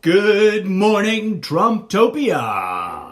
Good morning, Trumptopia!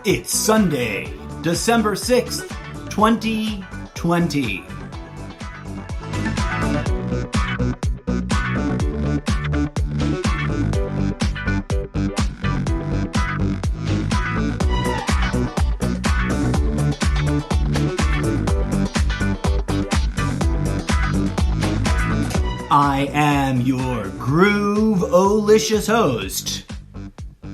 It's Sunday, December 6th, 2020. I am your Groove-olicious host,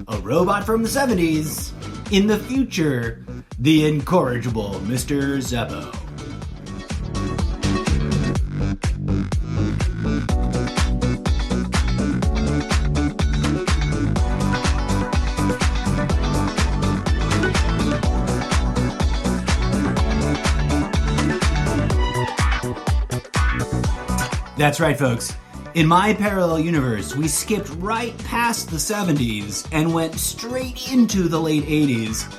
a robot from the 70s, in the future, the incorrigible Mr. Zeppo. That's right, folks. In my parallel universe, we skipped right past the 70s and went straight into the late 80s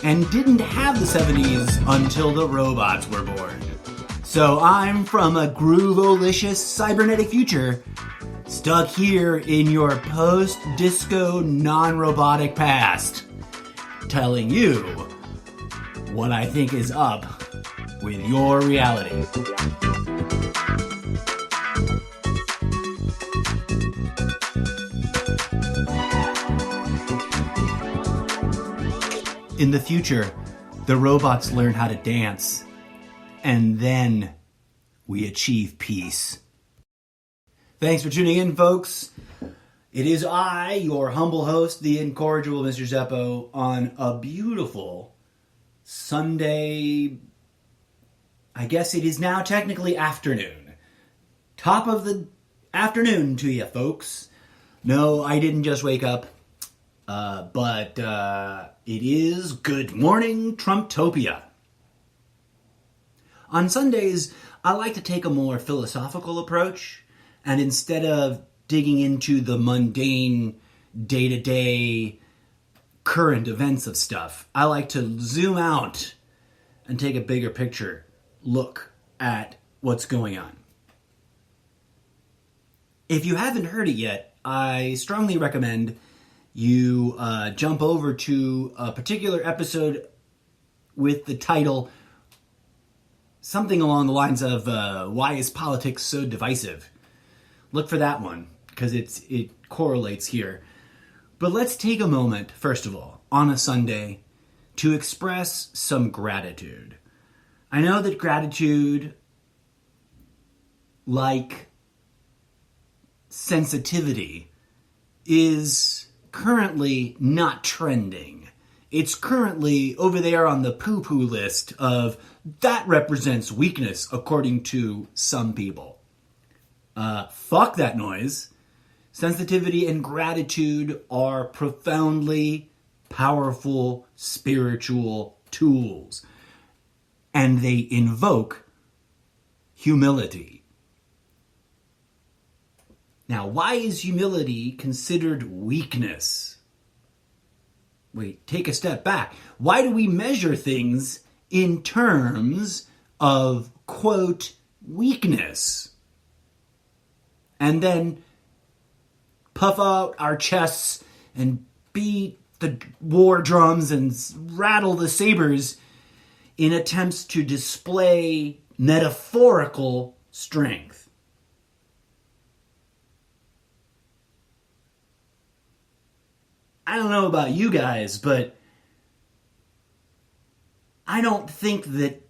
and didn't have the 70s until the robots were born. So I'm from a Groove-olicious cybernetic future, stuck here in your post-disco non-robotic past, telling you what I think is up with your reality. In the future, the robots learn how to dance, and then we achieve peace. Thanks for tuning in, folks. It is I, your humble host, the incorrigible Mr. Zeppo, on a beautiful Sunday, I guess it is now technically afternoon. Top of the afternoon to you, folks. No, I didn't just wake up. But it is Good Morning Trumptopia. On Sundays, I like to take a more philosophical approach, and instead of digging into the mundane, day-to-day, current events of stuff, I like to zoom out and take a bigger picture look at what's going on. If you haven't heard it yet, I strongly recommend you jump over to a particular episode with the title something along the lines of Why is Politics So Divisive? Look for that one, because it correlates here. But let's take a moment, first of all, on a Sunday, to express some gratitude. I know that gratitude, like sensitivity, is currently not trending. It's currently over there on the poo-poo list of that represents weakness according to some people. Fuck that noise. Sensitivity and gratitude are profoundly powerful spiritual tools, and they invoke humility. Now, why is humility considered weakness? Wait, take a step back. Why do we measure things in terms of, quote, weakness? And then puff out our chests and beat the war drums and rattle the sabers in attempts to display metaphorical strength. I don't know about you guys, but I don't think that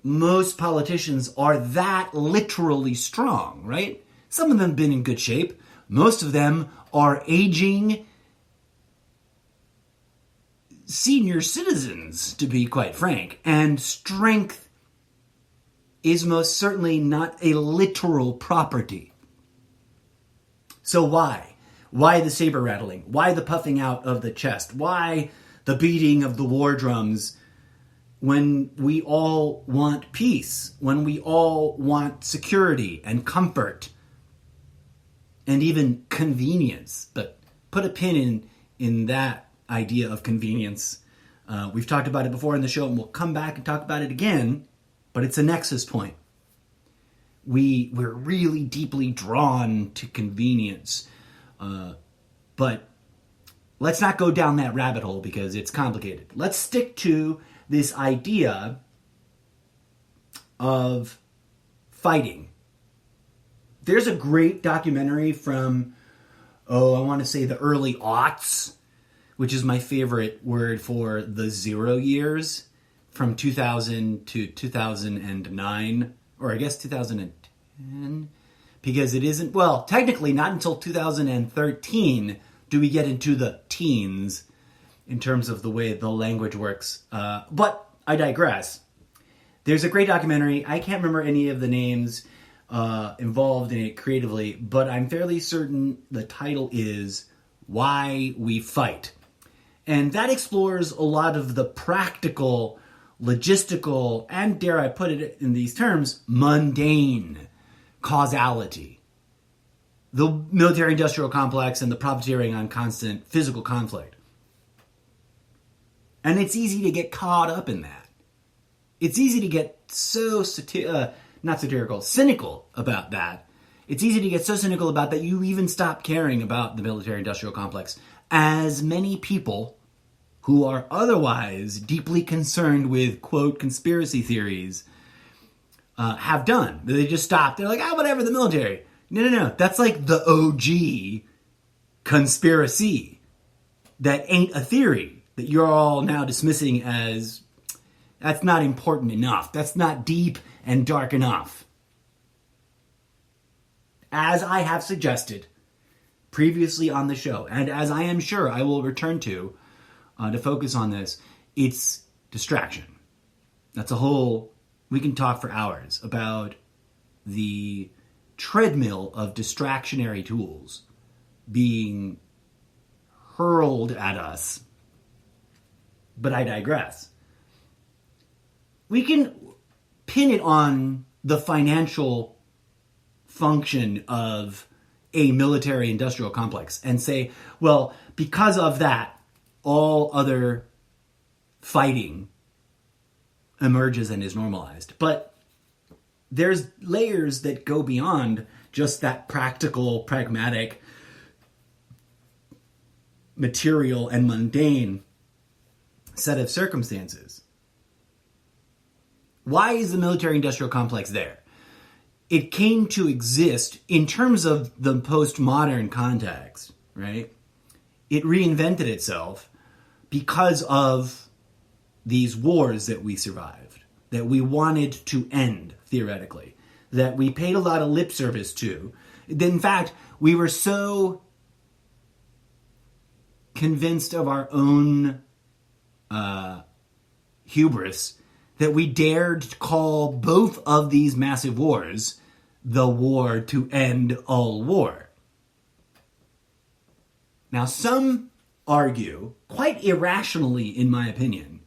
most politicians are that literally strong, right? Some of them have been in good shape. Most of them are aging senior citizens, to be quite frank. And strength is most certainly not a literal property. So why? Why the saber rattling? Why the puffing out of the chest? Why the beating of the war drums when we all want peace, when we all want security and comfort and even convenience? But put a pin in that idea of convenience. We've talked about it before in the show, and we'll come back and talk about it again, but it's a nexus point. We're really deeply drawn to convenience. But let's not go down that rabbit hole because it's complicated. Let's stick to this idea of fighting. There's a great documentary from, I want to say the early aughts, which is my favorite word for the 0 years, from 2000 to 2009, or I guess 2010, because it isn't, well, technically not until 2013 do we get into the teens in terms of the way the language works. But I digress. There's a great documentary. I can't remember any of the names involved in it creatively, but I'm fairly certain the title is Why We Fight. And that explores a lot of the practical, logistical, and dare I put it in these terms, mundane causality. The military-industrial complex and the profiteering on constant physical conflict. And it's easy to get caught up in that. It's easy to get so, not satirical, cynical about that. It's easy to get so cynical about that you even stop caring about the military-industrial complex. As many people who are otherwise deeply concerned with, quote, conspiracy theories have done. They just stop. They're like, whatever, the military. No. That's like the OG conspiracy that ain't a theory that you're all now dismissing as that's not important enough. That's not deep and dark enough. As I have suggested previously on the show, and as I am sure I will return to focus on this, it's distraction. That's a whole, we can talk for hours about the treadmill of distractionary tools being hurled at us. But I digress. We can pin it on the financial function of a military-industrial complex and say, well, because of that, all other fighting emerges and is normalized. But there's layers that go beyond just that practical, pragmatic, material, and mundane set of circumstances. Why is the military-industrial complex there? It came to exist in terms of the postmodern context, right? It reinvented itself because of these wars that we survived, that we wanted to end, theoretically, that we paid a lot of lip service to. In fact, we were so convinced of our own hubris that we dared to call both of these massive wars the war to end all war. Now, some argue, quite irrationally in my opinion,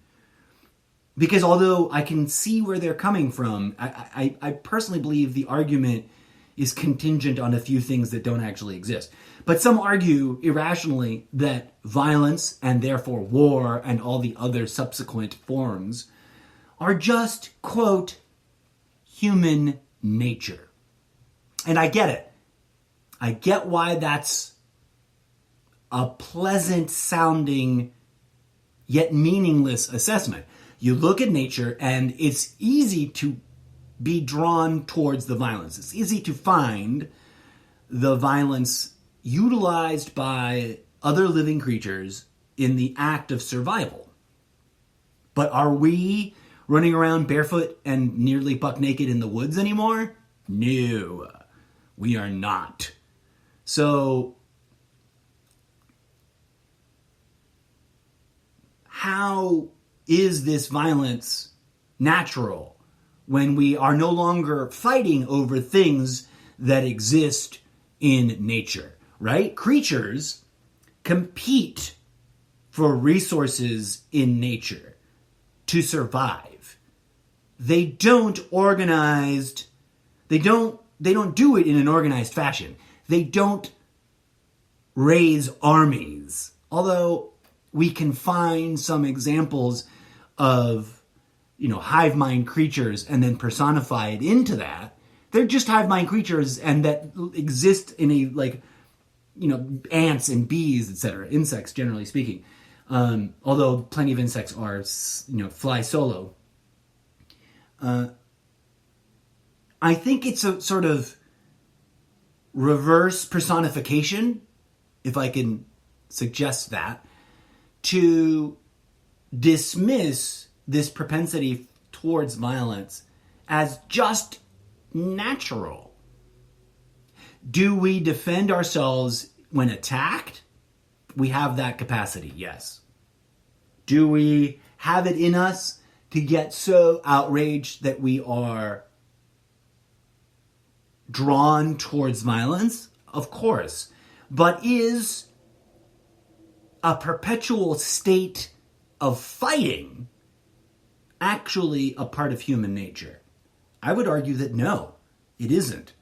because although I can see where they're coming from, I personally believe the argument is contingent on a few things that don't actually exist. But some argue irrationally that violence, and therefore war, and all the other subsequent forms are just, quote, human nature. And I get it. I get why that's a pleasant sounding yet meaningless assessment. You look at nature and it's easy to be drawn towards the violence. It's easy to find the violence utilized by other living creatures in the act of survival. But are we running around barefoot and nearly buck naked in the woods anymore? No, we are not. So, how is this violence natural when we are no longer fighting over things that exist in nature, right? Creatures compete for resources in nature to survive. They don't do it in an organized fashion. They don't raise armies. Although we can find some examples of, hive mind creatures and then personify it into that. They're just hive mind creatures and that exist in ants and bees, etc., insects, generally speaking. Although plenty of insects are, fly solo. I think it's a sort of reverse personification, if I can suggest that, to dismiss this propensity towards violence as just natural. Do we defend ourselves when attacked? We have that capacity, yes. Do we have it in us to get so outraged that we are drawn towards violence? Of course. But is a perpetual state of fighting actually a part of human nature? I would argue that no, it isn't.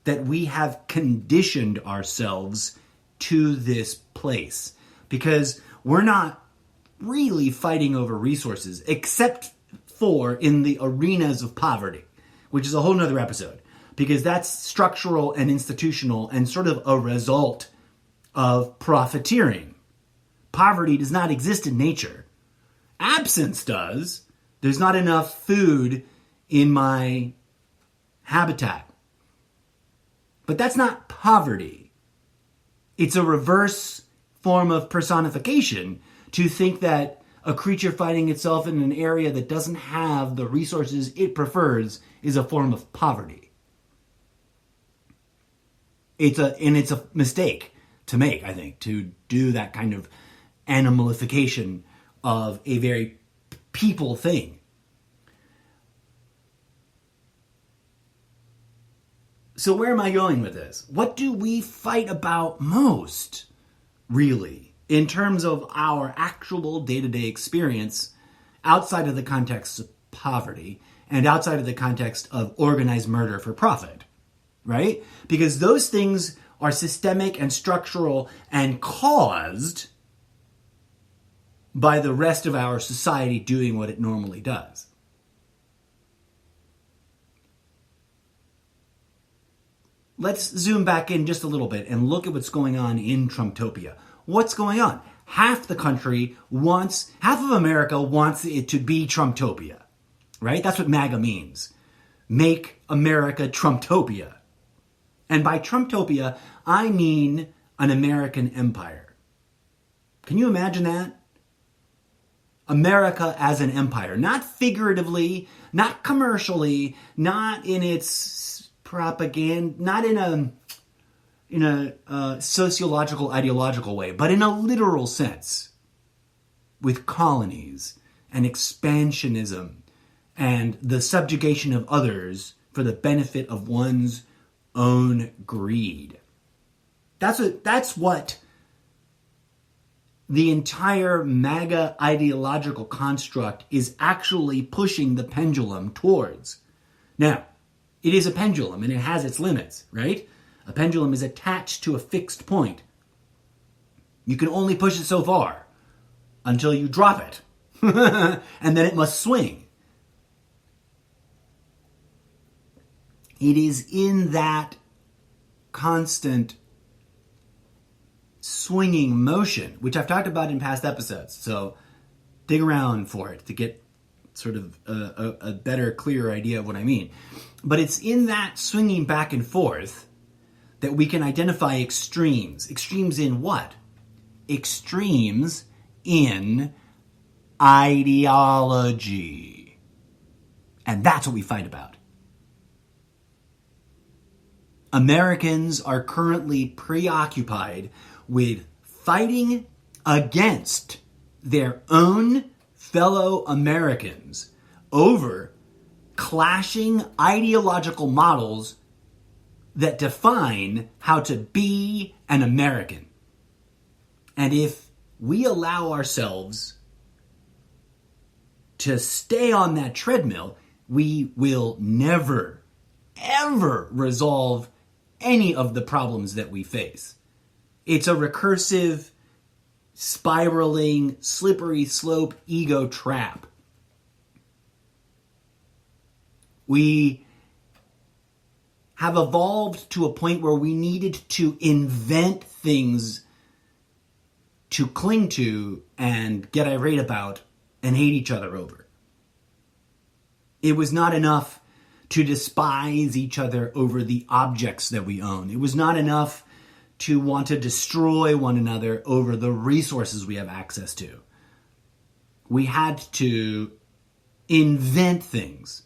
That we have conditioned ourselves to this place because we're not really fighting over resources except for in the arenas of poverty, which is a whole nother episode because that's structural and institutional and sort of a result of profiteering. Poverty does not exist in nature. Absence does. There's not enough food in my habitat. But that's not poverty. It's a reverse form of personification to think that a creature fighting itself in an area that doesn't have the resources it prefers is a form of poverty. It's a mistake to make, I think, to do that kind of animalification of a very people thing. So where am I going with this? What do we fight about most, really, in terms of our actual day-to-day experience outside of the context of poverty and outside of the context of organized murder for profit, right? Because those things are systemic and structural and caused by the rest of our society doing what it normally does. Let's zoom back in just a little bit and look at what's going on in Trumptopia. What's going on? Half of America wants it to be Trumptopia, right? That's what MAGA means. Make America Trumptopia. And by Trumptopia, I mean an American empire. Can you imagine that? America as an empire, not figuratively, not commercially, not in its propaganda, not in a sociological, ideological way, but in a literal sense, with colonies and expansionism and the subjugation of others for the benefit of one's own greed. That's what the entire MAGA ideological construct is actually pushing the pendulum towards. Now, it is a pendulum and it has its limits, right? A pendulum is attached to a fixed point. You can only push it so far until you drop it. And then it must swing. It is in that constant swinging motion, which I've talked about in past episodes. So dig around for it to get sort of a better, clearer idea of what I mean. But it's in that swinging back and forth that we can identify extremes. Extremes in what? Extremes in ideology. And that's what we fight about. Americans are currently preoccupied with fighting against their own fellow Americans over clashing ideological models that define how to be an American. And if we allow ourselves to stay on that treadmill, we will never, ever resolve any of the problems that we face. It's a recursive, spiraling, slippery slope ego trap. We have evolved to a point where we needed to invent things to cling to and get irate about and hate each other over. It was not enough to despise each other over the objects that we own. It was not enough to want to destroy one another over the resources we have access to. We had to invent things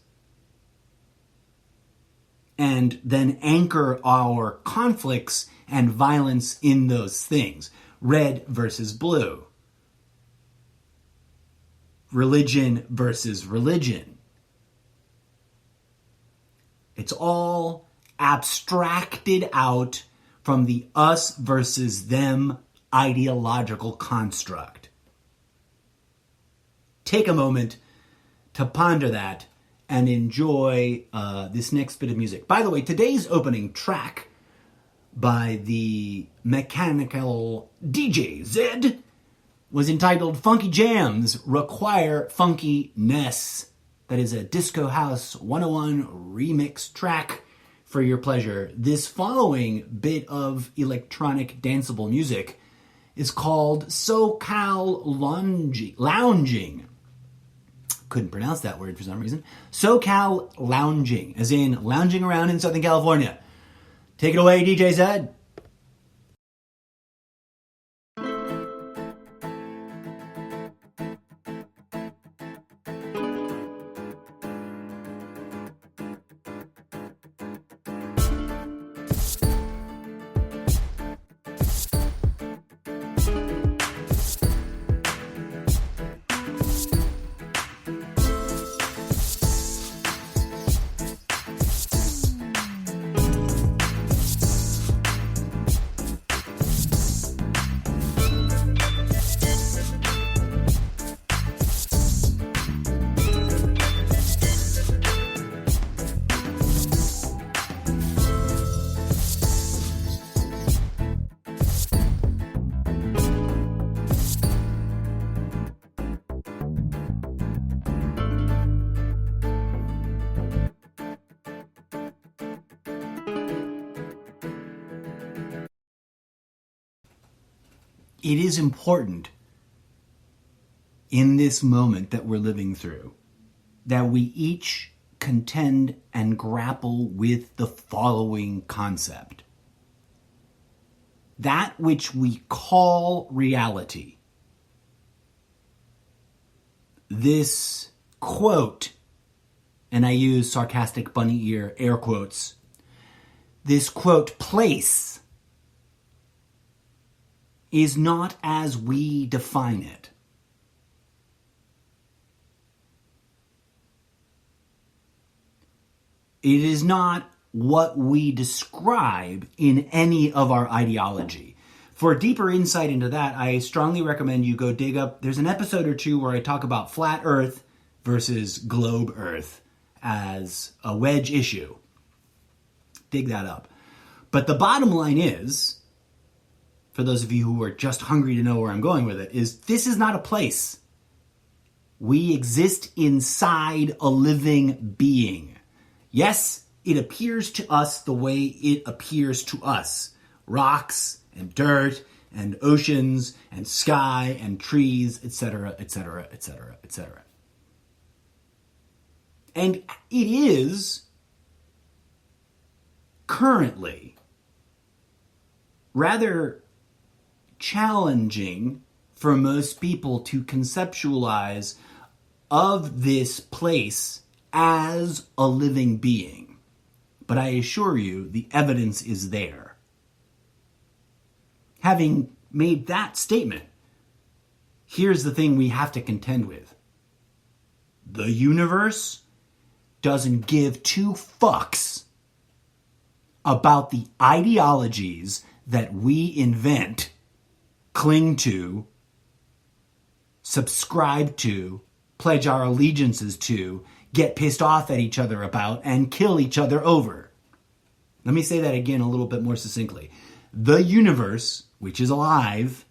and then anchor our conflicts and violence in those things. Red versus blue. Religion versus religion. It's all abstracted out from the us versus them ideological construct. Take a moment to ponder that and enjoy this next bit of music. By the way, today's opening track by the mechanical DJ Zed was entitled Funky Jams Require Funkiness. That is a Disco House 101 remix track for your pleasure. This following bit of electronic danceable music is called SoCal Lounging. Couldn't pronounce that word for some reason. SoCal Lounging, as in lounging around in Southern California. Take it away, DJ Zed. It is important in this moment that we're living through that we each contend and grapple with the following concept. That which we call reality. This quote, and I use sarcastic bunny ear air quotes, this quote place is not as we define it. It is not what we describe in any of our ideology. For deeper insight into that, I strongly recommend you go dig up, there's an episode or two where I talk about flat Earth versus globe Earth as a wedge issue. Dig that up. But the bottom line is, for those of you who are just hungry to know where I'm going with it, is this is not a place. We exist inside a living being. Yes, it appears to us the way it appears to us. Rocks and dirt and oceans and sky and trees, etc., etc., etc., etc. And it is currently rather challenging for most people to conceptualize of this place as a living being. But I assure you, the evidence is there. Having made that statement, here's the thing we have to contend with. The universe doesn't give two fucks about the ideologies that we invent, cling to, subscribe to, pledge our allegiances to, get pissed off at each other about, and kill each other over. Let me say that again a little bit more succinctly. The universe, which is alive,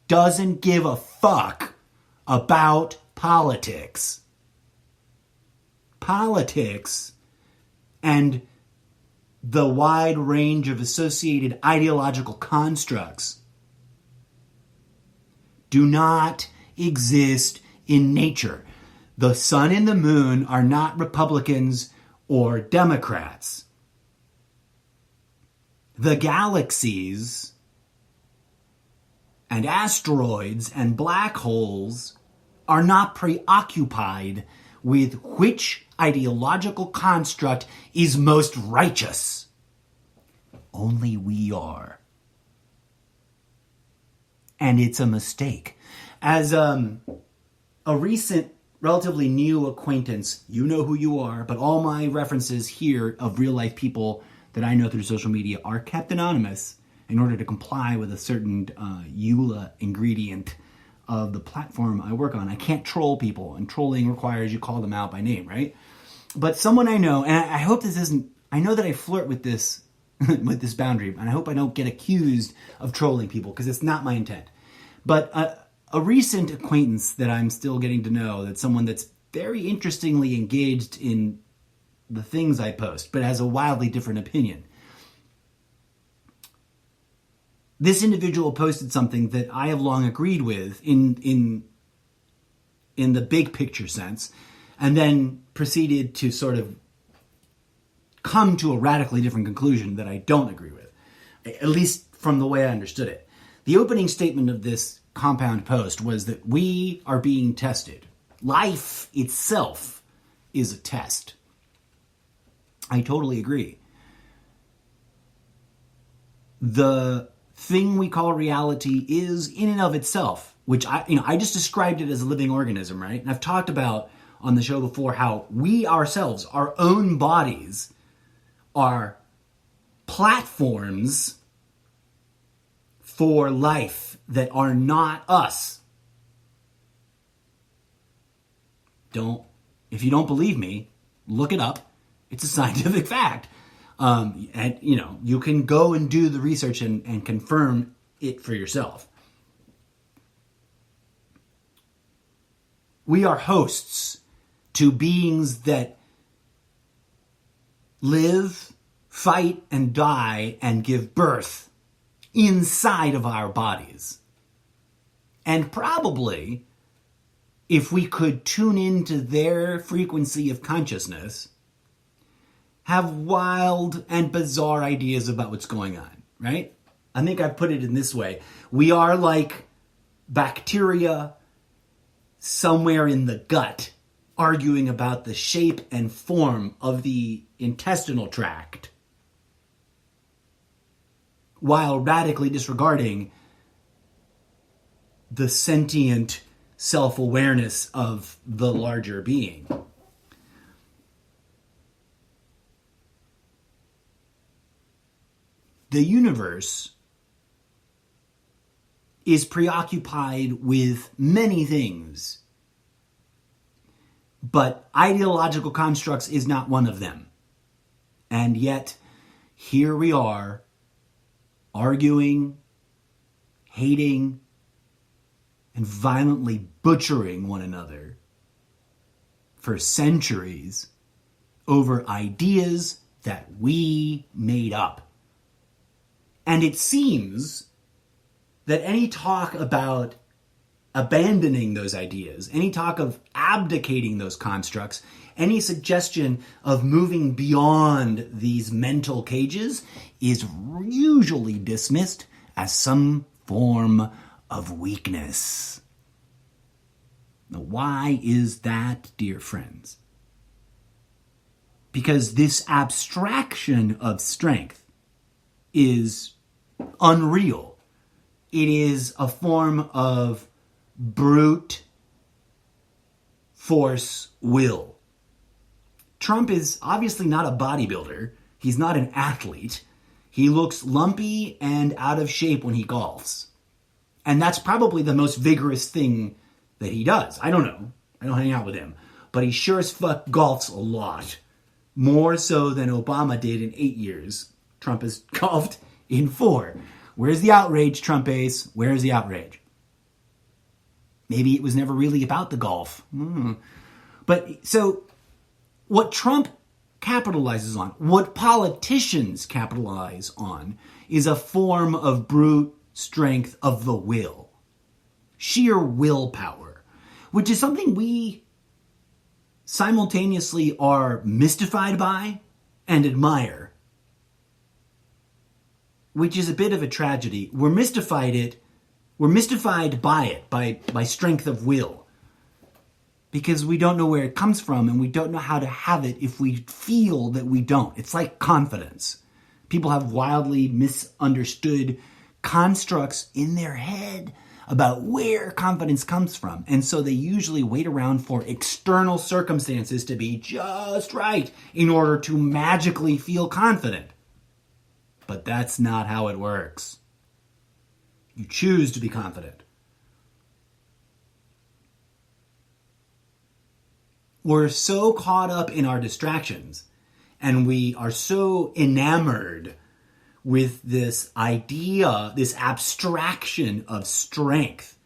doesn't give a fuck about politics. Politics and the wide range of associated ideological constructs do not exist in nature. The sun and the moon are not Republicans or Democrats. The galaxies and asteroids and black holes are not preoccupied with which ideological construct is most righteous. Only we are. And it's a mistake. As a recent, relatively new acquaintance, you know who you are, but all my references here of real life people that I know through social media are kept anonymous in order to comply with a certain EULA ingredient of the platform I work on. I can't troll people, and trolling requires you call them out by name, right? But someone I know, and I hope this isn't, I know that I flirt with this with this boundary, and I hope I don't get accused of trolling people, because it's not my intent. But a recent acquaintance that I'm still getting to know, that's someone that's very interestingly engaged in the things I post, but has a wildly different opinion. This individual posted something that I have long agreed with in the big picture sense, and then proceeded to sort of come to a radically different conclusion that I don't agree with, at least from the way I understood it. The opening statement of this compound post was that we are being tested. Life itself is a test. I totally agree. The thing we call reality is in and of itself, which I just described it as a living organism, right? And I've talked about on the show before how we ourselves, our own bodies, are platforms for life that are not us. If you don't believe me, look it up. It's a scientific fact. And you can go and do the research and confirm it for yourself. We are hosts to beings that live, fight, and die, and give birth inside of our bodies. And probably, if we could tune into their frequency of consciousness, have wild and bizarre ideas about what's going on, right? I think I put it in this way. We are like bacteria somewhere in the gut arguing about the shape and form of the intestinal tract, while radically disregarding the sentient self-awareness of the larger being. The universe is preoccupied with many things, but ideological constructs is not one of them. And yet, here we are, arguing, hating, and violently butchering one another for centuries over ideas that we made up. And it seems that any talk about abandoning those ideas, any talk of abdicating those constructs, any suggestion of moving beyond these mental cages is usually dismissed as some form of weakness. Now, why is that, dear friends? Because this abstraction of strength is unreal. It is a form of brute force will. Trump is obviously not a bodybuilder. He's not an athlete. He looks lumpy and out of shape when he golfs. And that's probably the most vigorous thing that he does. I don't know. I don't hang out with him. But he sure as fuck golfs a lot. More so than Obama did in 8 years. Trump has golfed in 4. Where's the outrage, Trump ace? Where's the outrage? Maybe it was never really about the golf. But so what Trump capitalizes on, what politicians capitalize on, is a form of brute strength of the will. Sheer willpower, which is something we simultaneously are mystified by and admire, which is a bit of a tragedy. We're mystified by it, by strength of will, because we don't know where it comes from and we don't know how to have it if we feel that we don't. It's like confidence. People have wildly misunderstood constructs in their head about where confidence comes from. And so they usually wait around for external circumstances to be just right in order to magically feel confident. But that's not how it works. You choose to be confident. We're so caught up in our distractions, and we are so enamored with this idea, this abstraction of strength.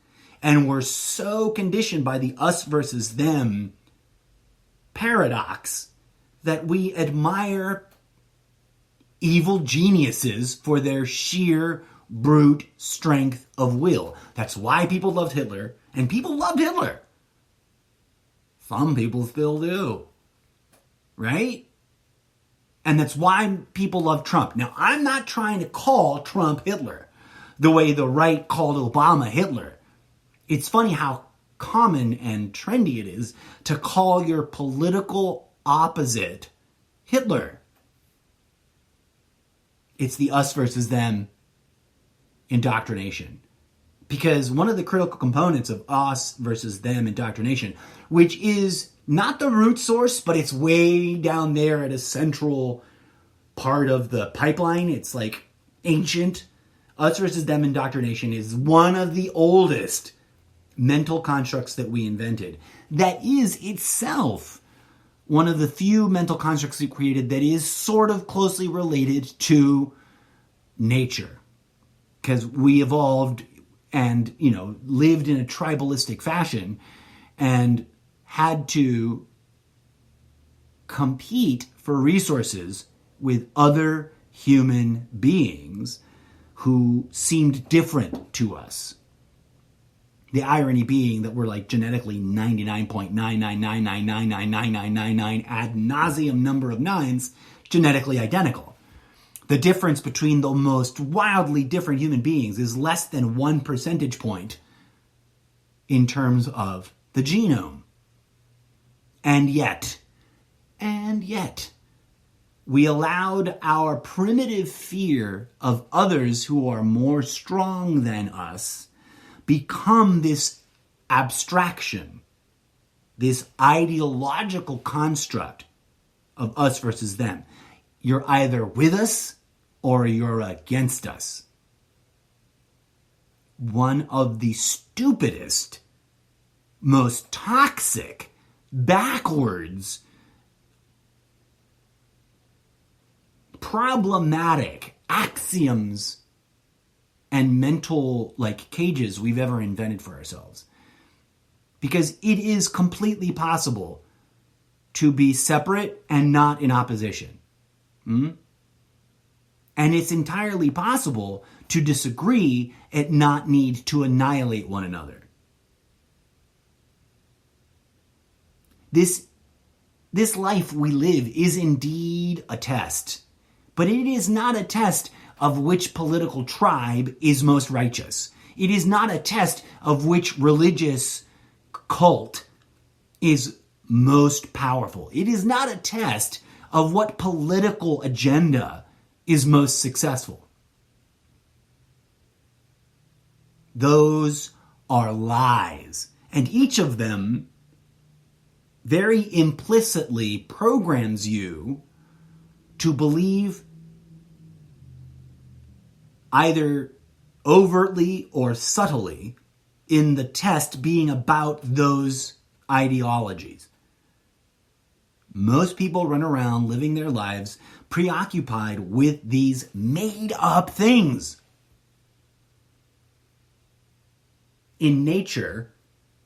And we're so conditioned by the us versus them paradox that we admire evil geniuses for their sheer brute strength of will. That's why people loved Hitler, and people loved Hitler. Some people still do. Right? And that's why people love Trump. Now, I'm not trying to call Trump Hitler the way the right called Obama Hitler. It's funny how common and trendy it is to call your political opposite Hitler. It's the us versus them indoctrination. Because one of the critical components of us versus them indoctrination, which is not the root source, but it's way down there at a central part of the pipeline. It's like ancient. Us versus them indoctrination is one of the oldest mental constructs that we invented. That is itself one of the few mental constructs we created that is sort of closely related to nature. Because we evolved and, lived in a tribalistic fashion and had to compete for resources with other human beings who seemed different to us. The irony being that we're like genetically 99.999999999 ad nauseum number of nines genetically identical. The difference between the most wildly different human beings is less than 1 percentage point in terms of the genome. And yet, we allowed our primitive fear of others who are more strong than us become this abstraction, this ideological construct of us versus them. You're either with us or you're against us. One of the stupidest, most toxic, backwards, problematic axioms and mental cages we've ever invented for ourselves. Because it is completely possible to be separate and not in opposition. And it's entirely possible to disagree and not need to annihilate one another. This life we live is indeed a test, but it is not a test of which political tribe is most righteous. It is not a test of which religious cult is most powerful. It is not a test of what political agenda is most successful. Those are lies. And each of them very implicitly programs you to believe, either overtly or subtly, in the test being about those ideologies. Most people run around living their lives preoccupied with these made-up things. In nature,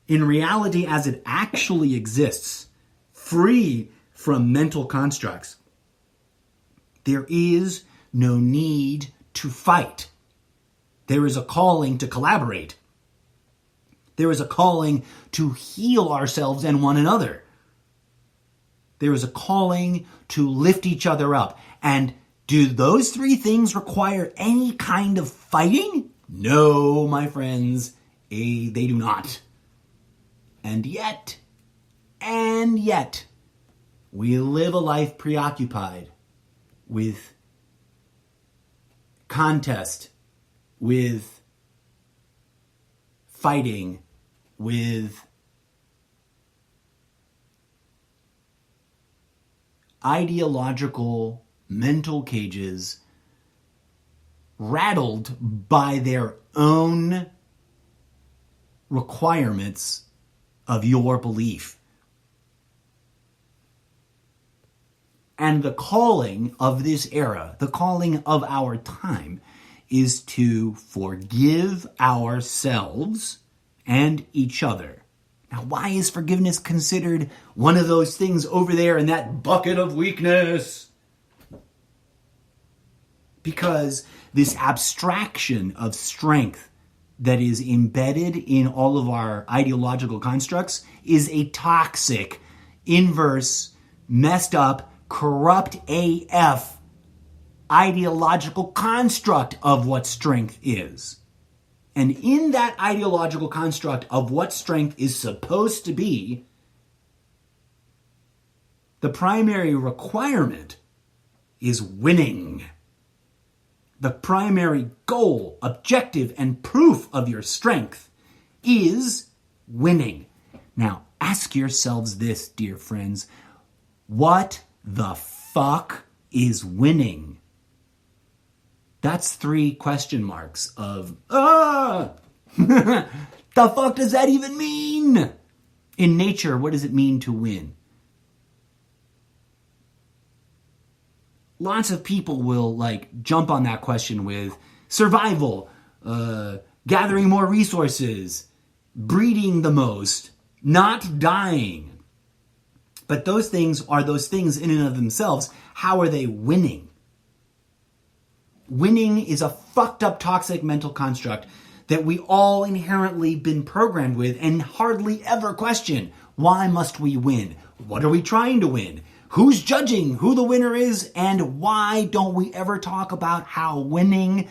in reality as it actually exists, free from mental constructs, there is no need to fight. There is a calling to collaborate. There is a calling to heal ourselves and one another. There is a calling to lift each other up. And do those three things require any kind of fighting? No, my friends, they do not. And yet, we live a life preoccupied with contest, with fighting, with ideological mental cages rattled by their own requirements of your belief. And the calling of this era, the calling of our time, is to forgive ourselves and each other. Now, why is forgiveness considered one of those things over there in that bucket of weakness? Because this abstraction of strength that is embedded in all of our ideological constructs is a toxic, inverse, messed up, corrupt AF ideological construct of what strength is. And in that ideological construct of what strength is supposed to be, the primary requirement is winning. The primary goal, objective, and proof of your strength is winning. Now, ask yourselves this, dear friends. What the fuck is winning? That's 3 question marks of, the fuck does that even mean? In nature, what does it mean to win? Lots of people will jump on that question with survival, gathering more resources, breeding the most, not dying. But those things are those things in and of themselves. How are they winning? Winning is a fucked up toxic mental construct that we all inherently been programmed with and hardly ever question. Why must we win? What are we trying to win? Who's judging who the winner is? And why don't we ever talk about how winning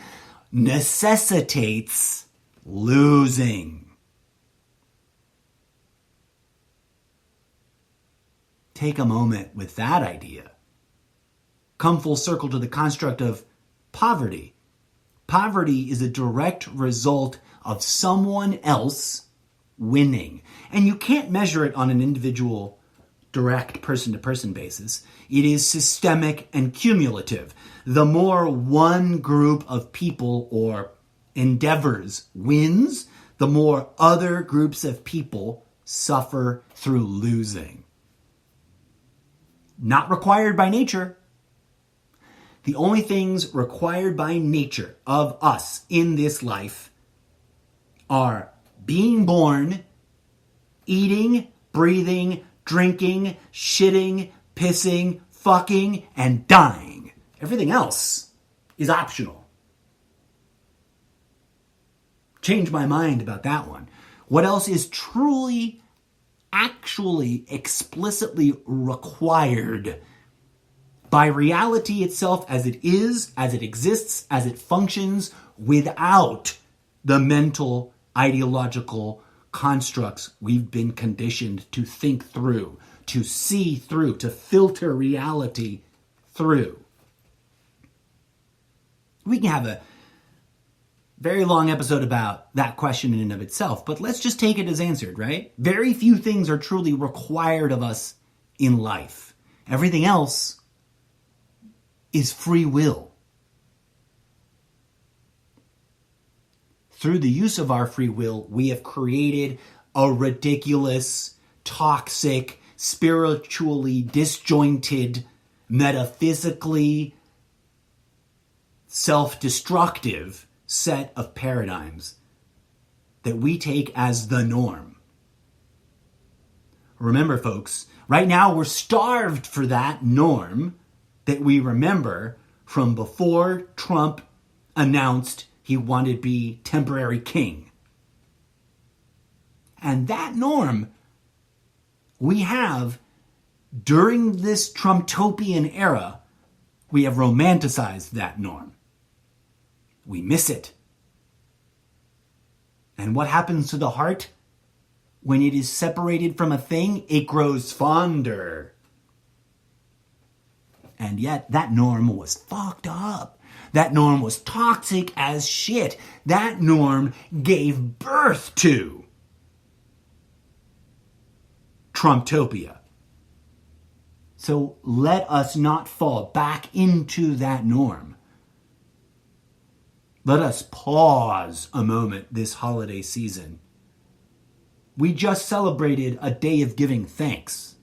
necessitates losing? Take a moment with that idea. Come full circle to the construct of poverty. Poverty is a direct result of someone else winning. And you can't measure it on an individual, direct person-to-person basis. It is systemic and cumulative. The more one group of people or endeavors wins, the more other groups of people suffer through losing. Not required by nature. The only things required by nature of us in this life are being born, eating, breathing, drinking, shitting, pissing, fucking, and dying. Everything else is optional. Change my mind about that one. What else is truly, actually, explicitly required by reality itself as it is, as it exists, as it functions, without the mental, ideological constructs we've been conditioned to think through, to see through, to filter reality through. We can have a very long episode about that question in and of itself, but let's just take it as answered, right? Very few things are truly required of us in life. Everything else is free will. Through the use of our free will, we have created a ridiculous, toxic, spiritually disjointed, metaphysically self-destructive set of paradigms that we take as the norm. Remember, folks, right now we're starved for that norm that we remember from before Trump announced he wanted to be temporary king. And that norm we have during this Trumptopian era, we have romanticized that norm. We miss it. And what happens to the heart? When it is separated from a thing, it grows fonder. And yet, that norm was fucked up. That norm was toxic as shit. That norm gave birth to Trumptopia. So let us not fall back into that norm. Let us pause a moment this holiday season. We just celebrated a day of giving thanks.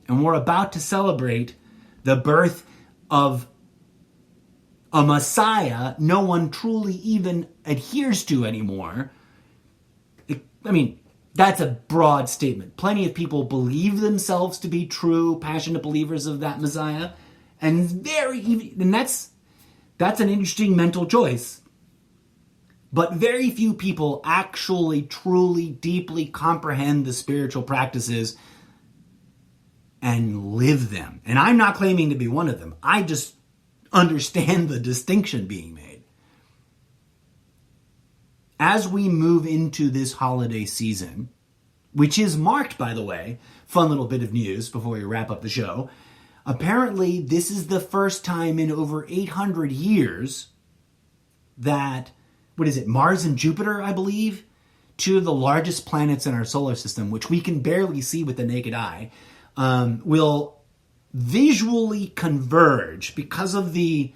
And we're about to celebrate the birth of a Messiah no one truly even adheres to anymore. That's a broad statement. Plenty of people believe themselves to be true, passionate believers of that Messiah. And that's an interesting mental choice. But very few people actually, truly, deeply comprehend the spiritual practices and live them. And I'm not claiming to be one of them. I just understand the distinction being made. As we move into this holiday season, which is marked, by the way, fun little bit of news before we wrap up the show, apparently this is the first time in over 800 years that, Mars and Jupiter, I believe, two of the largest planets in our solar system, which we can barely see with the naked eye, will visually converge because of the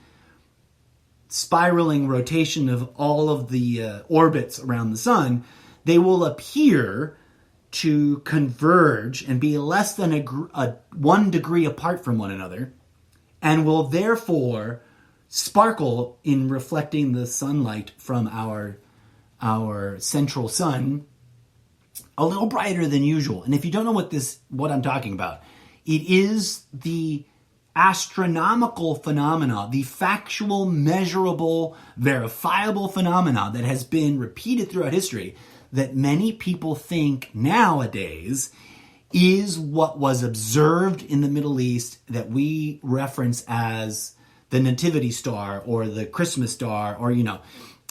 spiraling rotation of all of the orbits around the sun. They will appear to converge and be less than a 1 degree apart from one another, and will therefore sparkle in reflecting the sunlight from our central sun a little brighter than usual. And if you don't know what I'm talking about, it is the astronomical phenomena, the factual, measurable, verifiable phenomena that has been repeated throughout history that many people think nowadays is what was observed in the Middle East that we reference as the Nativity Star or the Christmas Star or,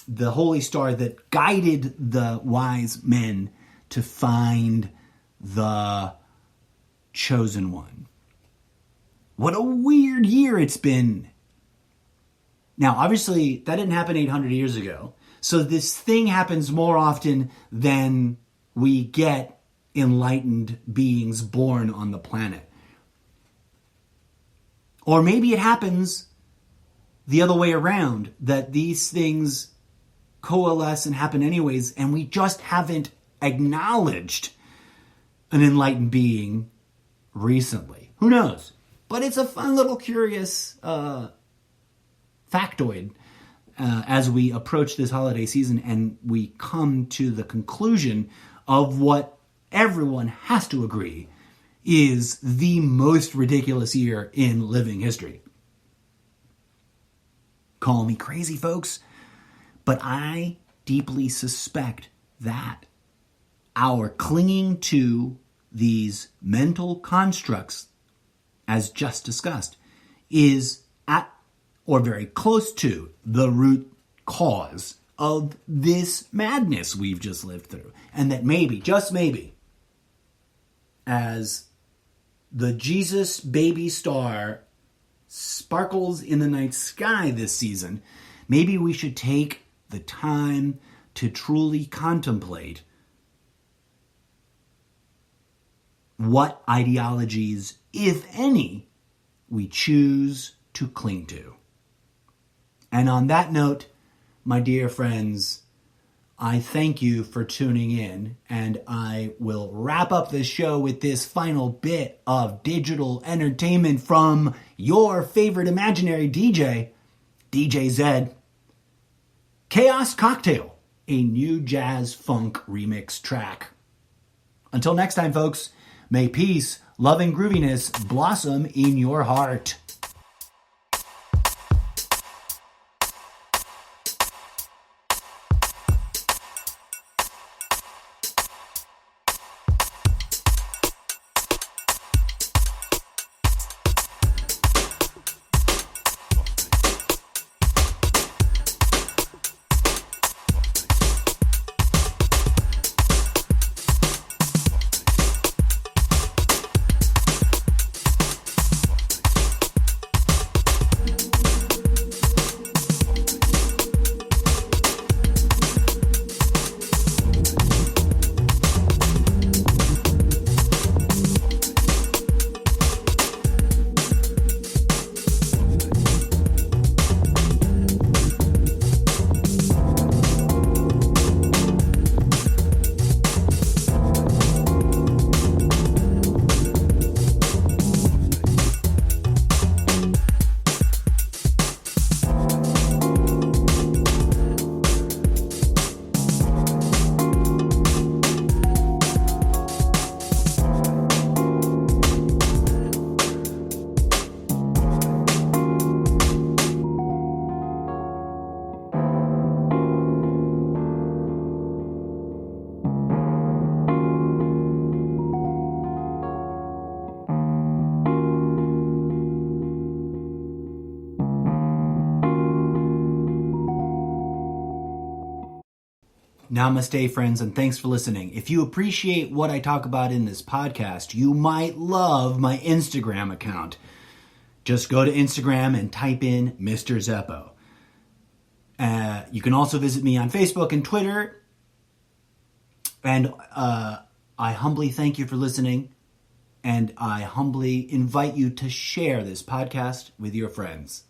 the holy star that guided the wise men to find the chosen one. What a weird year it's been. Now, obviously, that didn't happen 800 years ago. So this thing happens more often than we get enlightened beings born on the planet. Or maybe it happens the other way around, that these things coalesce and happen anyways, and we just haven't acknowledged an enlightened being recently. Who knows? But it's a fun little curious factoid as we approach this holiday season and we come to the conclusion of what everyone has to agree is the most ridiculous year in living history. Call me crazy, folks, but I deeply suspect that our clinging to these mental constructs, as just discussed, is at or very close to the root cause of this madness we've just lived through. And that maybe, just maybe, as the Jesus baby star sparkles in the night sky this season, maybe we should take the time to truly contemplate what ideologies, if any, we choose to cling to. And on that note, my dear friends, I thank you for tuning in, and I will wrap up this show with this final bit of digital entertainment from your favorite imaginary DJ, DJ Zed. Chaos Cocktail, a new jazz funk remix track. Until next time, folks, may peace, love, and grooviness blossom in your heart. Namaste, friends, and thanks for listening. If you appreciate what I talk about in this podcast, you might love my Instagram account. Just go to Instagram and type in Mr. Zeppo. You can also visit me on Facebook and Twitter. And I humbly thank you for listening. And I humbly invite you to share this podcast with your friends.